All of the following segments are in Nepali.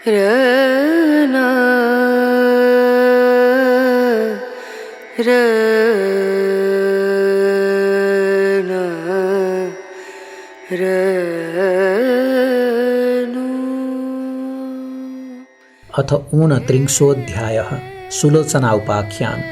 रना रना रनु। अथ 29 सुलोचना उपाख्यान।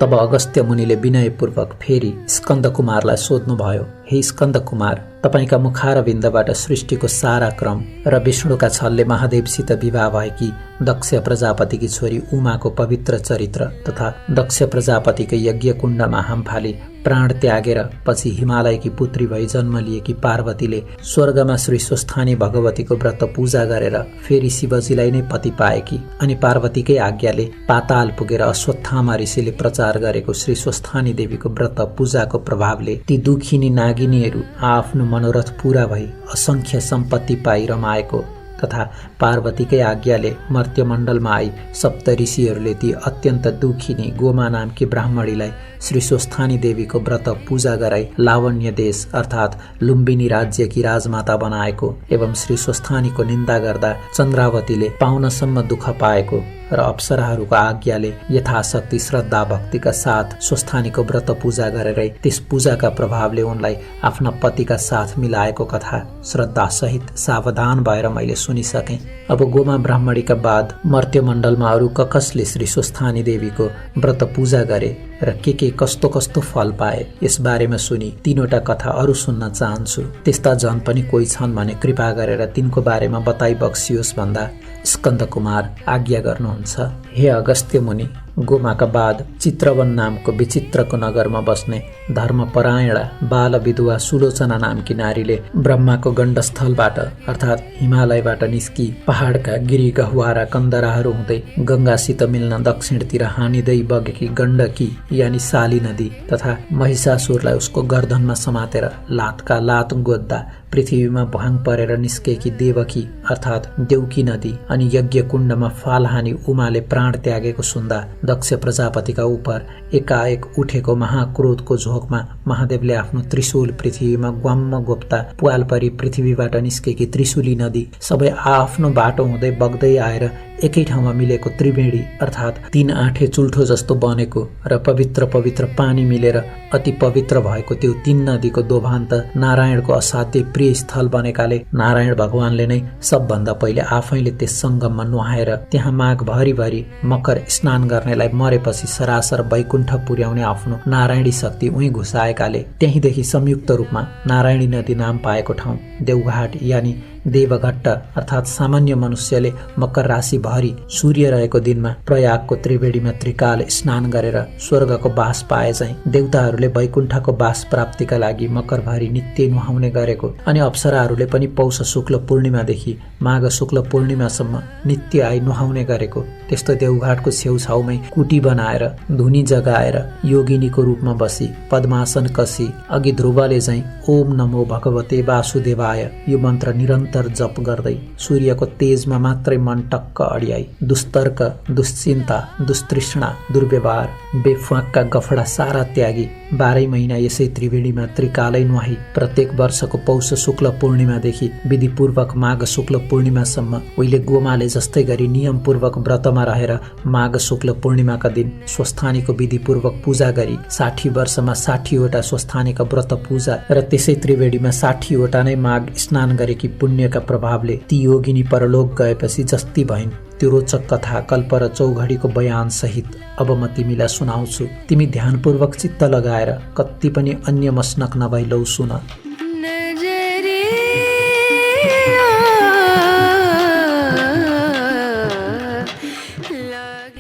तब अगस्त्य मुनिले विनयपूर्वक फेरि स्कन्दकुमारलाई सोध्नुभयो, हे स्कन्दकुमार, तपाईका मुखारविन्दबाट सृष्टिको सारा क्रम र विष्णुका छलले महादेवसित विवाह भएकी दक्ष प्रजापतिकी छोरी उमाको पवित्र चरित्र तथा दक्ष प्रजापतिकै यज्ञकुण्डमा हामफाली प्राण त्यागेर पछि हिमालयकी पुत्री भई जन्म लिएकी पार्वतीले स्वर्गमा श्री स्वस्थानी भगवतीको व्रत पूजा गरेर फेरि शिवजीलाई नै पति पाएकी अनि पार्वतीकै आज्ञाले पाताल पुगेर अश्वत्थामा ऋषिले प्रचार गरेको श्री स्वस्थानी देवीको व्रत पूजाको प्रभावले ती दुखिनी नागिनीहरू आफ्नो मनोरथ पूरा भई असंख्य सम्पत्ति पाई रमाएको तथा पार्वतीकै आज्ञाले मर्त्यमण्डलमा आई सप्त ऋषिहरूले ती अत्यन्त दुखिनी गोमा नामकी ब्राह्मणीलाई श्री स्वस्थानी देवीको व्रत पूजा गराई लावण्य देश अर्थात् लुम्बिनी राज्यकी राजमाता बनाएको एवं श्री स्वस्थानीको निन्दा गर्दा चन्द्रावतीले पाउनसम्म दुःख पाएको र अप्सराहरूको आज्ञाले यथाशक्ति श्रद्धा भक्तिका साथ स्वस्थानीको व्रत पूजा गरेरै त्यस पूजाका प्रभावले उनलाई आफ्ना पतिका साथ मिलाएको कथा श्रद्धा सहित सावधान भएर मैले सुनिसकेँ। अब गोमा ब्राह्मणीका बाद मर्त्यमण्डलमा अरू कसले श्री स्वस्थानी देवीको व्रत पूजा गरे र के कस्तो कस्तो फल पाए यस बारेमा सुनि तीनवटा कथा अरू सुन्न चाहन्छु। त्यस्ता जन पनि कोही छन् भने कृपा गरेर तिनको बारेमा बताइ बक्सियोस् भन्दा स्कन्दकुमार आज्ञा गर्नुहुन्छ। हे अगस्त्य मुनि, गोमाका बाद चित्रवन नामको विचित्रको नगरमा बस्ने धर्मपरायणा बाल विधुवा सुलोचना नामकी नारीले ब्रह्माको गण्डस्थलबाट अर्थात् हिमालयबाट निस्की पहाडका गिरी गहुवारा कन्दराहरू हुँदै गङ्गासित मिल्न दक्षिणतिर हानिँदै बगेकी गण्डकी यानि साली नदी तथा महिषासुरलाई उसको गर्दनमा समातेर लातका लात गोद्दा पृथ्वीमा भ्वाङ परेर निस्केकी देवकी अर्थात् देउकी नदी अनि यज्ञकुण्डमा फाल हानी उमाले प्राण त्यागेको सुन्दा दक्ष प्रजापतिका उपर एकाएक उठेको महाक्रोधको झोकमा महादेवले आफ्नो त्रिशूल पृथ्वीमा ग्वाम्म गोप्ता पुवाल परी पृथ्वीबाट निस्केकी त्रिशूली नदी सबै आफ्नो बाटो हुँदै बग्दै आएर एकै ठाउँमा मिलेको त्रिवेणी अर्थात् 3 आँठे चुल्ठो जस्तो बनेको र पवित्र पवित्र पानी मिलेर अति पवित्र भएको त्यो 3 नदीको दोभान्त नारायणको असाध्य प्रिय स्थल बनेकाले नारायण भगवानले नै सबभन्दा पहिले आफैले त्यस सङ्गममा नुहाएर त्यहाँ माघ भरिभरि मकर स्नान गर्नेलाई मरेपछि सरासर वैकुण्ठ पुर्याउने आफ्नो नारायणी शक्ति उही घुसाएकाले त्यहीँदेखि संयुक्त रूपमा नारायणी नदी नाम पाएको ठाउँ देवघाट यानि देवघट्ट अर्थात् सामान्य मनुष्यले मकर राशि भरि सूर्य रहेको दिनमा प्रयागको त्रिवेणीमा त्रिकाल स्नान गरेर स्वर्गको बास पाए चाहिँ देवताहरूले वैकुण्ठको बास प्राप्तिका लागि मकरभरि नित्य नुहाउने गरेको अनि अप्सराहरूले पनि पौष शुक्ल पूर्णिमादेखि माघ शुक्ल पूर्णिमासम्म नित्य आई नुहाउने गरेको त्यस्तो देवघाटको छेउछाउमै कुटी बनाएर धुनी जगाएर योगिनीको रूपमा बसी पद्मासन कसी अघि ध्रुवले चाहिँ ओम नमो भगवते वासुदेवाय यो मन्त्र निरन्तर जप गर्दै सूर्यको तेजमा मात्रै मन टक्क अडियाई दुस्तर्क दुश्चिन्ता दुस्तृष्णा दुर्व्यवहार बेफ्वाक्का गफडा सारा त्यागी 12 महिना यसै त्रिवेणीमा त्रिकालै नुहाई प्रत्येक वर्षको पौष शुक्ल पूर्णिमादेखि विधिपूर्वक माघ शुक्ल पूर्णिमासम्म उहिले गोमाले जस्तै गरी नियमपूर्वक व्रतमा रहेर माघ शुक्ल पूर्णिमाका दिन स्वस्थानीको विधिपूर्वक पूजा गरी 60 वर्षमा 60 वटा स्वस्थानीका व्रत पूजा र त्यसै त्रिवेणीमा 60 वटा नै माघ स्नान गरेकी पुण्यका प्रभावले ती योगिनी परलोक गएपछि जस्ती भइन्। त्यो रोचक कथा कल्प र चौघडीको बयान सहित अब म तिमीलाई सुनाउँछु। तिमी ध्यानपूर्वक चित्त लगाएर कति पनि अन्य मस्नक नभई लौ सुन।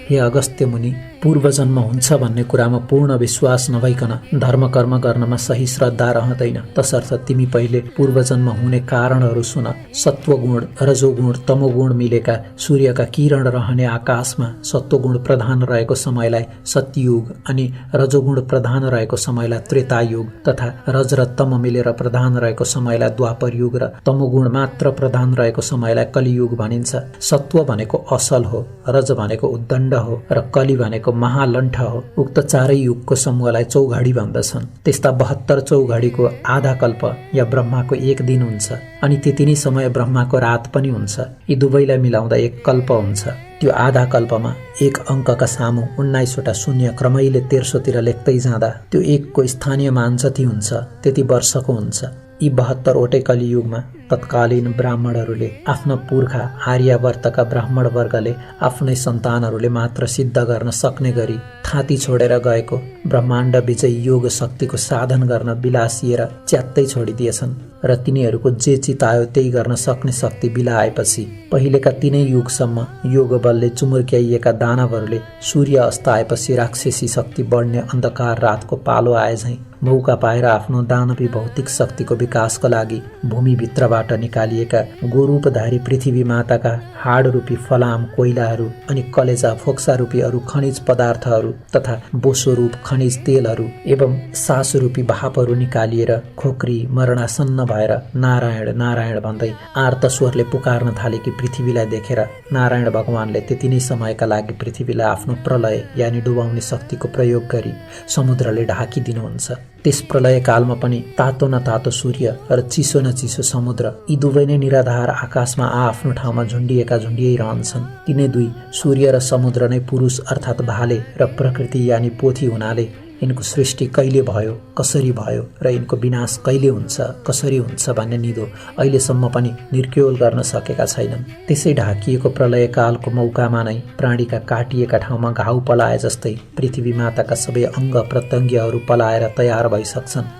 हे अगस्त्य मुनि, पूर्वजन्म हुन्छ भन्ने कुरामा पूर्ण विश्वास नभइकन धर्म कर्म गर्नमा सही श्रद्धा रहँदैन। तसर्थ तिमी पहिले पूर्वजन्म हुने कारणहरू सुन। सत्वगुण रजोगुण तमोगुण मिलेका सूर्यका किरण रहने आकाशमा सत्वगुण प्रधान रहेको समयलाई सत्ययुग अनि रजोगुण प्रधान रहेको समयलाई त्रेतायुग तथा रज र तम मिलेर प्रधान रहेको समयलाई द्वापर युग र तमोगुण मात्र प्रधान रहेको समयलाई कलियुग भनिन्छ। सत्व भनेको असल हो, रज भनेको उद्दण्ड हो र कली भनेको महालण्ठ हो। उक्त चारै युगको समूहलाई चौघडी भन्दछन्। त्यस्ता 72 चौघडीको आधा कल्प या ब्रह्माको एक दिन हुन्छ अनि त्यति नै समय ब्रह्माको रात पनि हुन्छ। यी दुवैलाई मिलाउँदा एक कल्प हुन्छ। त्यो आधा कल्पमा एक अङ्कका सामु 19 वटा शून्य क्रमैले तेर्सोतिर लेख्दै जाँदा त्यो एकको स्थानीय मान जति हुन्छ त्यति वर्षको हुन्छ। यी 72 वटै कलियुगमा तत्कालीन ब्राह्मणहरूले आफ्ना पुर्खा आर्यावर्तका ब्राह्मण वर्गले आफ्नै सन्तानहरूले मात्र सिद्ध गर्न सक्ने गरी थाती छोडेर गएको ब्रह्माण्ड विजय योग शक्तिको साधन गर्न बिलासिएर च्यात्तै छोडिदिएछन् र तिनीहरूको जे चितायो त्यही गर्न सक्ने शक्ति बिलाएपछि पहिलेका 3 युगसम्म योग बलले चुमुर्क्याइएका दानवहरूले सूर्य अस्त आएपछि राक्षसी शक्ति बढ्ने अन्धकार रातको पालो आए झैं मौका पाएर आफ्नो दानवी भौतिक शक्तिको विकासको लागि भूमिभित्रबाट निकालिएका गोरूपधारी पृथ्वी माताका हाड रूपी फलाम कोइलाहरू अनि कलेजा फोक्सा रूपी अरू खनिज पदार्थहरू तथा बोसो रूप खनिज तेलहरू एवं सास रूपी भापहरू निकालिएर खोक्री मरणासन्न भएर नारायण नारायण भन्दै आर्त स्वरले पुकार्न थालेकी पृथ्वीलाई देखेर नारायण भगवानले त्यति नै समयका लागि पृथ्वीलाई आफ्नो प्रलय यानि डुबाउने शक्तिको प्रयोग गरी समुद्रले ढाकिदिनुहुन्छ। त्यस प्रलय कालमा पनि तातो न तातो सूर्य र चिसो न चिसो समुद्र यी दुवै नै निराधार आकाशमा आफ्नो ठाउँमा झुन्डियै रहन्छन्। तिनै दुई सूर्य र समुद्र नै पुरुष अर्थात् भाले र प्रकृति यानि पोथी हुनाले यिनको सृष्टि कहिले भयो, कसरी भयो र यिनको विनाश कहिले हुन्छ, कसरी हुन्छ भन्ने निदो अहिलेसम्म पनि निर्क्योल गर्न सकेका छैनन्। त्यसै ढाकिएको प्रलय कालको मौकामा नै प्राणीका काटिएका ठाउँमा घाउ पलाए जस्तै पृथ्वी माताका सबै अङ्ग प्रत्यङ्गहरू पलाएर तयार भइसक्छन्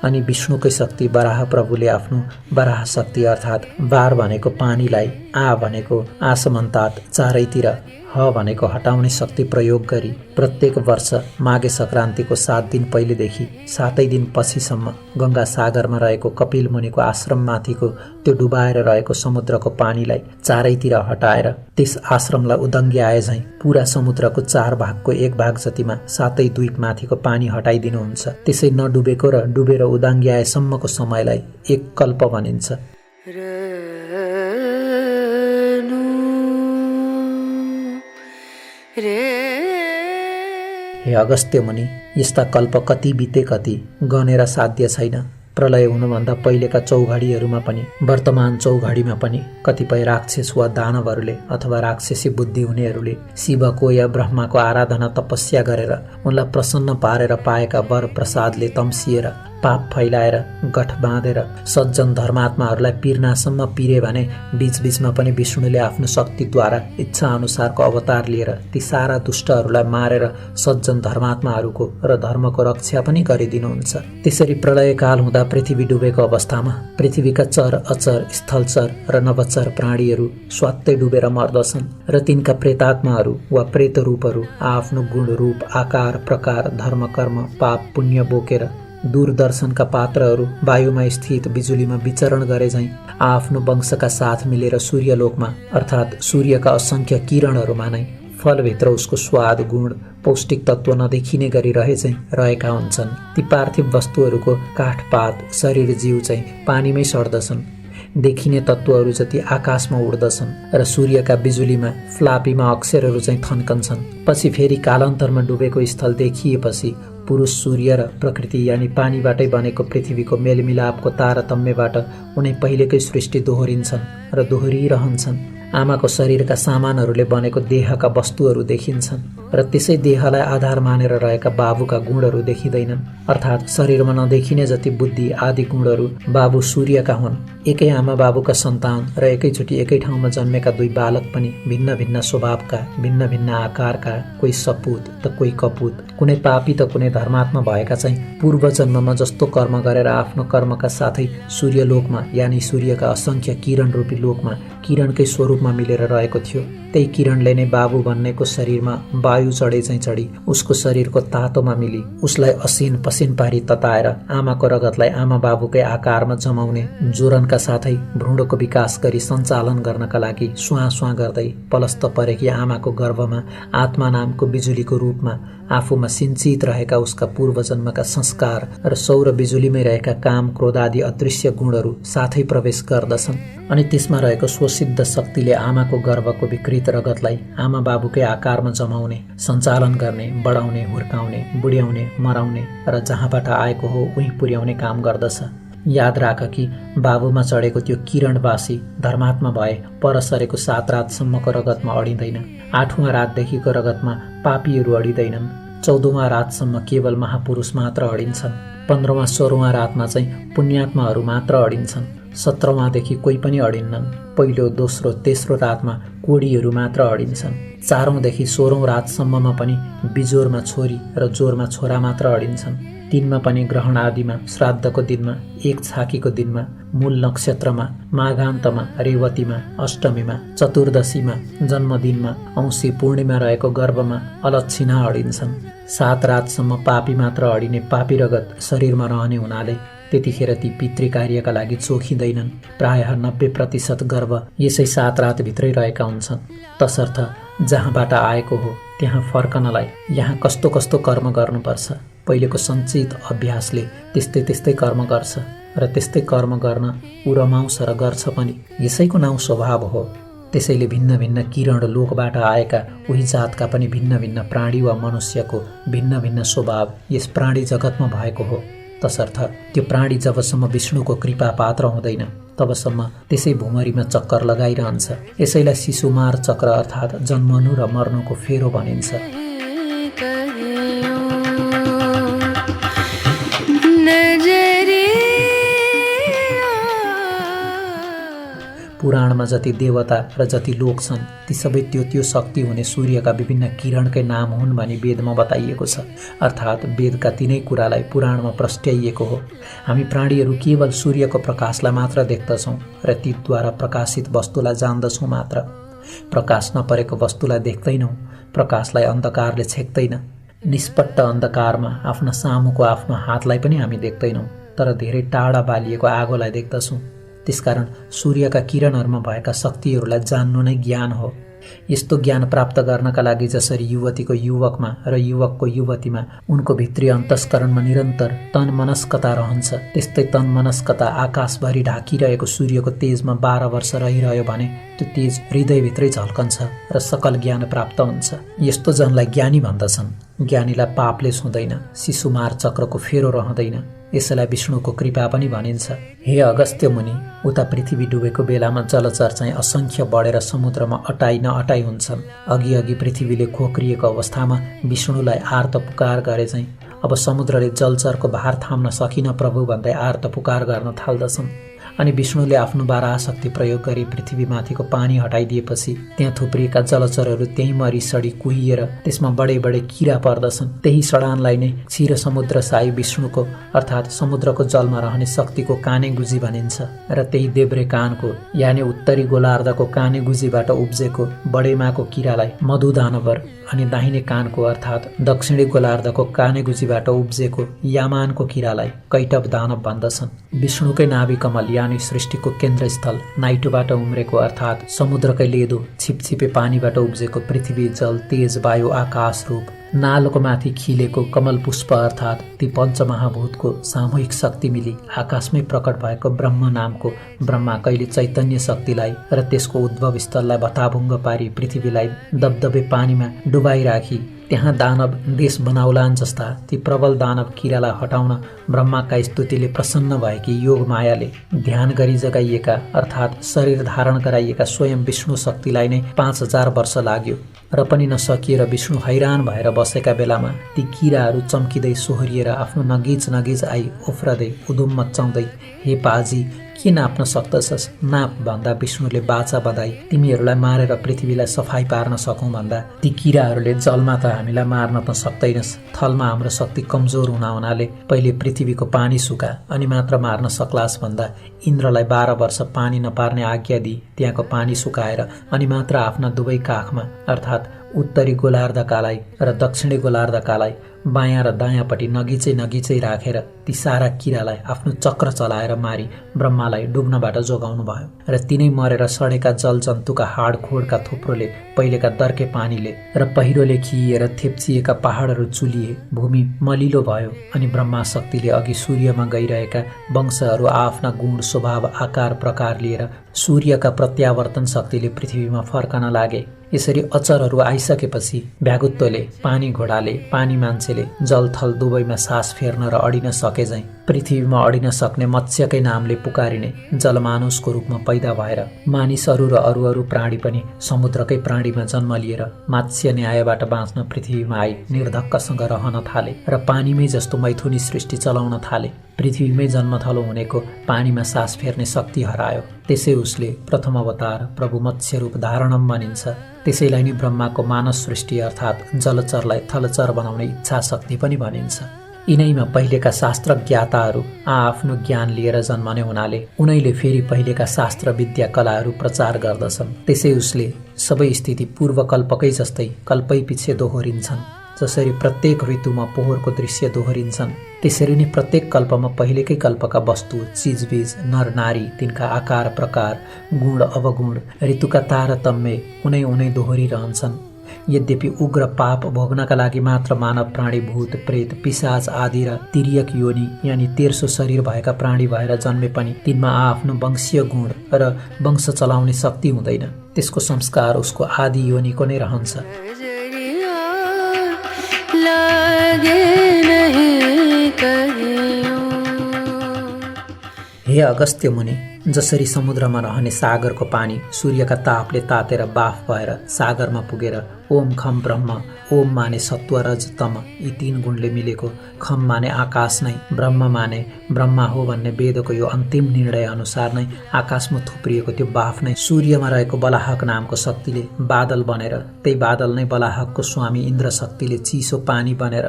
अनि विष्णुकै शक्ति वराह प्रभुले आफ्नो वराह शक्ति अर्थात् बार भनेको पानीलाई, आ भनेको आसमन्तात चारैतिर, ह भनेको हटाउने शक्ति प्रयोग गरी प्रत्येक वर्ष माघे संक्रान्तिको 7 दिन पहिलेदेखि 7 दिन पछिसम्म गंगा सागरमा रहेको कपिल मुनिको आश्रममाथिको त्यो डुबाएर रहेको समुद्रको पानीलाई चारैतिर हटाएर त्यस आश्रमलाई उदङ्ग्याए झैं पूरा समुद्रको 4 भागको 1 भाग जतिमा 7 द्वीपमाथिको पानी हटाइदिनुहुन्छ। त्यसै नडुबेको र डुबेर उदङ्ग्याएसम्मको समयलाई एक कल्प भनिन्छ। हे अगस्त्य मुनि, यस्ता कल्प कति बिते कति गनेर साध्य छैन। प्रलय हुनुभन्दा पहिलेका चौघडीहरूमा पनि वर्तमान चौघडीमा पनि कतिपय राक्षस वा दानवहरूले अथवा राक्षसी बुद्धि हुनेहरूले शिवको या ब्रह्माको आराधना तपस्या गरेर उनलाई प्रसन्न पारेर पाएका वर प्रसादले तम्सिएर पाप फैलाएर गठ बाँधेर सज्जन धर्मात्माहरूलाई पीर्नासम्म पीरे भने बीचबीचमा पनि विष्णुले आफ्नो शक्तिद्वारा इच्छा अनुसारको अवतार लिएर ती सारा दुष्टहरूलाई मारेर सज्जन धर्मात्माहरूको र धर्मको रक्षा पनि गरिदिनुहुन्छ। त्यसरी प्रलयकाल हुँदा पृथ्वी डुबेको अवस्थामा पृथ्वीका चर अचर स्थलचर र नवचर प्राणीहरू स्वात्तै डुबेर मर्दछन् र तिनका प्रेतात्माहरू वा प्रेत रूपहरू आफ्नो गुण रूप आकार प्रकार धर्म कर्म पाप पुण्य बोकेर दूरदर्शनका पात्रहरू वायुमा स्थित बिजुलीमा विचरण गरे झैं आफ्नो वंशका साथ मिलेर सूर्यलोकमा अर्थात् सूर्यका असंख्य किरणहरूमा नै फलभित्र उसको स्वाद गुण पौष्टिक तत्व नदेखिने गरी रहे चाहिँ रहेका हुन्छन्। ती पार्थिव वस्तुहरूको काठपात शरीर जीव चाहिँ पानीमै सड्दछन्। देखिने तत्वहरू जति आकाशमा उड्दछन् र सूर्यका बिजुलीमा फ्लापीमा अक्षरहरू चाहिँ थन्कन्छन्। पछि फेरि कालान्तरमा डुबेको स्थल देखिएपछि पुरुष सूर्य र प्रकृति यानि पानीबाटै बनेको पृथ्वीको मेलमिलापको तारतम्यबाट उनै पहिलेकै सृष्टि दोहोरिन्छन् र दोहोरिरहन्छन्। आमाको शरीरका सामानहरूले बनेको देहका वस्तुहरू देखिन्छन् र त्यसै देहलाई आधार मानेर रहेका बाबुका गुणहरू देखिँदैनन्। अर्थात् शरीरमा नदेखिने जति बुद्धि आदि गुणहरू बाबु सूर्यका हुन्। एकै आमा बाबुका सन्तान र एकैचोटि एकै ठाउँमा जन्मेका दुई बालक पनि भिन्न भिन्न स्वभावका भिन्न भिन्न आकारका, कोही सपूत त कोही कपूत, कुनै पापी त कुनै धर्मात्मा भएका चाहिँ पूर्व जन्ममा जस्तो कर्म गरेर आफ्नो कर्मका साथै सूर्यलोकमा यानि सूर्यका असंख्य किरण रूपी लोकमा किरणकै स्वरूपमा मिलेर रहेको थियो। त्यही किरणले नै बाबु भन्नेको शरीरमा वायु चढे चाहिँ चढी उसको शरीरको तातोमा मिली उसलाई असिन पसिन पारी तताएर आमाको रगतलाई आमा बाबुकै आकारमा जमाउने जोरनका साथै भ्रूणको विकास गरी सञ्चालन गर्नका लागि स्वाँ स्वाँ गर्दै पलस्त परेकी आमाको गर्भमा आत्मा नामको बिजुलीको रूपमा आफूमा सिन्चित रहेका उसका पूर्वजन्मका संस्कार र सौर बिजुलीमै रहेका काम, क्रोध आदि अदृश्य गुणहरू साथै प्रवेश गर्दछन् अनि त्यसमा रहेको स्वसिद्ध शक्तिले आमाको गर्भको विकृत रगतलाई आमा बाबुकै आकारमा जमाउने, सञ्चालन गर्ने, बढाउने, हुर्काउने, बुढ्याउने, मराउने र जहाँबाट आएको हो उहीँ पुर्याउने काम गर्दछ। याद राख कि बाबुमा चढेको त्यो किरणवासी धर्मात्मा भए पर सरेको 7 रातसम्मको रगतमा अडिँदैन। 8औं रातदेखिको रगतमा पापीहरू अडिँदैनन्। 14औं रातसम्म केवल महापुरुष मात्र अडिन्छन्। 15औं 16औं रातमा चाहिँ पुण्यात्माहरू मात्र अडिन्छन्। 17औंदेखि कोही पनि अडिन्नन्। पहिलो, दोस्रो, तेस्रो रातमा कोडीहरू मात्र अडिन्छन्। 4औंदेखि 16औं रातसम्ममा पनि बिजोरमा छोरी र जोरमा छोरा मात्र अडिन्छन्। 3मा पनि ग्रहण आदिमा, श्राद्धको दिनमा, एक छाकीको दिनमा, मूल नक्षत्रमा, माघान्तमा, रेवतीमा, अष्टमीमा, चतुर्दशीमा, जन्मदिनमा, औँसी पूर्णिमा रहेको गर्भमा अलक्षिणा अडिन्छन्। 7 रातसम्म पापी मात्र अडिने पापी रगत शरीरमा रहने हुनाले त्यतिखेर ती पितृकार्यका लागि चोखिँदैनन्। प्रायः 90% गर्भ यसै 7 रातभित्रै रहेका हुन्छन्। तसर्थ जहाँबाट आएको हो त्यहाँ फर्कनलाई यहाँ कस्तो कस्तो कर्म गर्नुपर्छ। पहिलेको सञ्चित अभ्यासले त्यस्तै कर्म गर्छ र त्यस्तै कर्म गर्न ऊ रमाउँछ र गर्छ पनि। यसैको नाउँ स्वभाव हो। त्यसैले भिन्न भिन्न किरण लोकबाट आएका उही जातका पनि भिन्न भिन्न प्राणी वा मनुष्यको भिन्न भिन्न स्वभाव यस प्राणी जगतमा भएको हो। तसर्थ त्यो प्राणी जबसम्म विष्णुको कृपा पात्र हुँदैन तबसम्म त्यसै भुमरीमा चक्कर लगाइरहन्छ। यसैलाई शिशुमार चक्र अर्थात् जन्मनु र मर्नुको फेरो भनिन्छ। पुराणमा जति देवता र जति लोक छन् ती सबै त्यो शक्ति हुने सूर्यका विभिन्न किरणकै नाम हुन् भनी वेदमा बताइएको छ। अर्थात् वेदका तिनै कुरालाई पुराणमा प्रस्ट्याइएको हो। हामी प्राणीहरू केवल सूर्यको प्रकाशलाई मात्र देख्दछौँ र तीद्वारा प्रकाशित वस्तुलाई जान्दछौँ मात्र। प्रकाश नपरेको वस्तुलाई देख्दैनौँ। प्रकाशलाई अन्धकारले छेक्दैन। निष्पट्ट अन्धकारमा आफ्ना सामुको आफ्नो हातलाई पनि हामी देख्दैनौँ, तर धेरै टाढा बालिएको आगोलाई देख्दछौँ। त्यसकारण सूर्यका किरणहरूमा भएका शक्तिहरूलाई जान्नु नै ज्ञान हो। यस्तो ज्ञान प्राप्त गर्नका लागि जसरी युवतीको युवकमा र युवकको युवतीमा उनको भित्री अन्तस्करणमा निरन्तर तन्मनस्कता रहन्छ, त्यस्तै तन्मनस्कता आकाशभरि ढाकिरहेको सूर्यको तेजमा 12 वर्ष रहिरह्यो भने त्यो तेज हृदयभित्रै झल्कन्छ र सकल ज्ञान प्राप्त हुन्छ। यस्तो जनलाई ज्ञानी भन्दछन्। ज्ञानीलाई पापले छुँदैन, शिशुमार चक्रको फेरो रहँदैन। यसैलाई विष्णुको कृपा पनि भनिन्छ। हे अगस्त्य मुनि, उता पृथ्वी डुबेको बेलामा जलचर चाहिँ असंख्य बढेर समुद्रमा अटाइ नअटाइ हुन्छन्। अघि पृथ्वीले खोक्रिएको अवस्थामा विष्णुलाई आर्त पुकार गरे चाहिँ अब समुद्रले जलचरको भार थाम्न सकिन प्रभु भन्दै आर्त पुकार गर्न थाल्दछन्। अनि विष्णुले आफ्नो बाराशक्ति प्रयोग गरी पृथ्वीमाथिको पानी हटाइदिएपछि त्यहाँ थुप्रिएका जलचरहरू त्यही मरी सडी कुहिएर त्यसमा बडे किरा पर्दछन्। त्यही सडानलाई नै क्षीर समुद्र साई विष्णुको अर्थात् समुद्रको जलमा रहने शक्तिको काने गुजी भनिन्छ र त्यही देब्रे कानको यानि उत्तरी गोलार्धको काने गुजीबाट उब्जेको बडेमाको किरालाई मधुदानवर अनि दाहिने कानको अर्थात् दक्षिणी गोलार्धको काने गुजीबाट उब्जेको यामानको किरालाई कैटब दानव भन्दछन्। विष्णुकै नाभि कमल यानि सृष्टिको केन्द्रस्थल नाइटोबाट उम्रेको अर्थात् समुद्रकै लेदो छिपछिपे पानीबाट उब्जेको पृथ्वी, जल, तेज, वायु, आकाश रूप नालको माथि खिलेको कमल पुष्प अर्थात् ती पञ्चमहाभूतको सामूहिक शक्ति मिली आकाशमै प्रकट भएको ब्रह्म नामको ब्रह्मा कहिले चैतन्य शक्तिलाई र त्यसको उद्भव स्थललाई भताभुङ्ग पारी पृथ्वीलाई दबदबे पानीमा डुबाइराखी त्यहाँ दानव देश बनाउलान् जस्ता ती प्रबल दानव किरालाई हटाउन ब्रह्माका स्तुतिले प्रसन्न भएकी योग मायाले ध्यान गरी जगाइएका अर्थात् शरीर धारण गराइएका स्वयं विष्णु शक्तिलाई नै 5000 वर्ष लाग्यो र पनि नसकिएर विष्णु हैरान भएर बसेका बेलामा ती किराहरू चम्किँदै सोहोरिएर आफ्नो नगिज आई उफ्रदै उधुम मच्चाउँदै हे पाजी के नाप्न सक्दछस्, नाप भन्दा विष्णुले बाचा बधाई तिमीहरूलाई मारेर पृथ्वीलाई सफाई पार्न सकौँ भन्दा ती किराहरूले जलमा त हामीलाई मार्न त सक्दैनस्, थलमा हाम्रो शक्ति कमजोर हुनाले पहिले पृथ्वीको पानी सुका अनि मात्र मार्न सक्लास् भन्दा इन्द्रलाई 12 वर्ष पानी नपार्ने आज्ञा दिई त्यहाँको पानी सुकाएर अनि मात्र आफ्ना दुवै काखमा अर्थात् उत्तरी गोलार्धकालाई र दक्षिणी गोलार्धकालाई बायाँ र दायाँपट्टि नगिचै राखेर ती सारा किरालाई आफ्नो चक्र चलाएर मारी ब्रह्मालाई डुब्नबाट जोगाउनु भयो र तिनै मरेर सडेका जलजन्तुका हाडखोडका थुप्रोले पहिलेका दर्के पानीले र पहिरोले खिएर थेप्चिएका पहाडहरू चुलिए, भूमि मलिलो भयो अनि ब्रह्मा शक्तिले अघि सूर्यमा गइरहेका वंशहरू आफ्ना गुण स्वभाव आकार प्रकार लिएर सूर्यका प्रत्यावर्तन शक्तिले पृथ्वीमा फर्कन लागे। यसरी अचरहरू आइसकेपछि भ्यागुत्वले, पानी घोडाले, पानी मान्छेले जलथल दुवैमा सास फेर्न र अडिन सके झैं पृथ्वीमा अडिन सक्ने मत्स्यकै नामले पुकारिने जलमानुषको रूपमा पैदा भएर मानिसहरू र अरू प्राणी पनि समुद्रकै प्राणीमा जन्म लिएर मात्स्य न्यायबाट बाँच्न पृथ्वीमा आई निर्धक्कसँग रहन थाले र पानीमै जस्तो मैथुनी सृष्टि चलाउन थाले। पृथ्वीमै जन्मथलो हुनेको पानीमा सास फेर्ने शक्ति हरायो। त्यसै उसले प्रथम अवतार प्रभु मत्स्य रूप धारणम भनिन्छ। त्यसैलाई नै ब्रह्माको मानस सृष्टि अर्थात् जलचरलाई थलचर बनाउने इच्छा शक्ति पनि भनिन्छ। यिनैमा पहिलेका शास्त्र ज्ञाताहरू आफ्नो ज्ञान लिएर जन्मने हुनाले उनैले फेरि पहिलेका शास्त्र विद्या कलाहरू प्रचार गर्दछन्। त्यसै उसले सबै स्थिति पूर्वकल्पकै जस्तै कल्पै पछि दोहोरिन्छन्। जसरी प्रत्येक ऋतुमा पोहोरको दृश्य दोहोरिन्छन् त्यसरी नै प्रत्येक कल्पमा पहिलेकै कल्पका वस्तु, चिजबिज, नर नारी, तिनका आकार प्रकार, गुण अवगुण, ऋतुका तारतम्य उनै दोहोरिरहन्छन्। यद्यपि उग्र पाप भोग्नका लागि मात्र मानव प्राणी भूत प्रेत पिशाच आदि र तिर्यक योनि यानि तेर्सो शरीर भएका प्राणी भएर जन्मे पनि तिनमा आफ्नो वंशीय गुण र वंश चलाउने शक्ति हुँदैन। त्यसको संस्कार उसको आदि योनिको नै रहन्छ। हे अगस्त्य मुनि, जसरी समुद्रमा रहने सागरको पानी सूर्यका तापले तातेर बाफ भएर सागरमा पुगेर ओम खम ब्रह्म, ओम माने सत्व रज तम यी तीन गुणले मिलेको, खम माने आकाश नै, ब्रह्म माने ब्रह्मा हो भन्ने वेदको यो अन्तिम निर्णय अनुसार नै आकाशमा थुप्रिएको त्यो बाफ नै सूर्यमा रहेको बलाहक नामको शक्तिले बादल बनेर त्यही बादल नै बलाहकको स्वामी इन्द्र शक्तिले चिसो पानी बनेर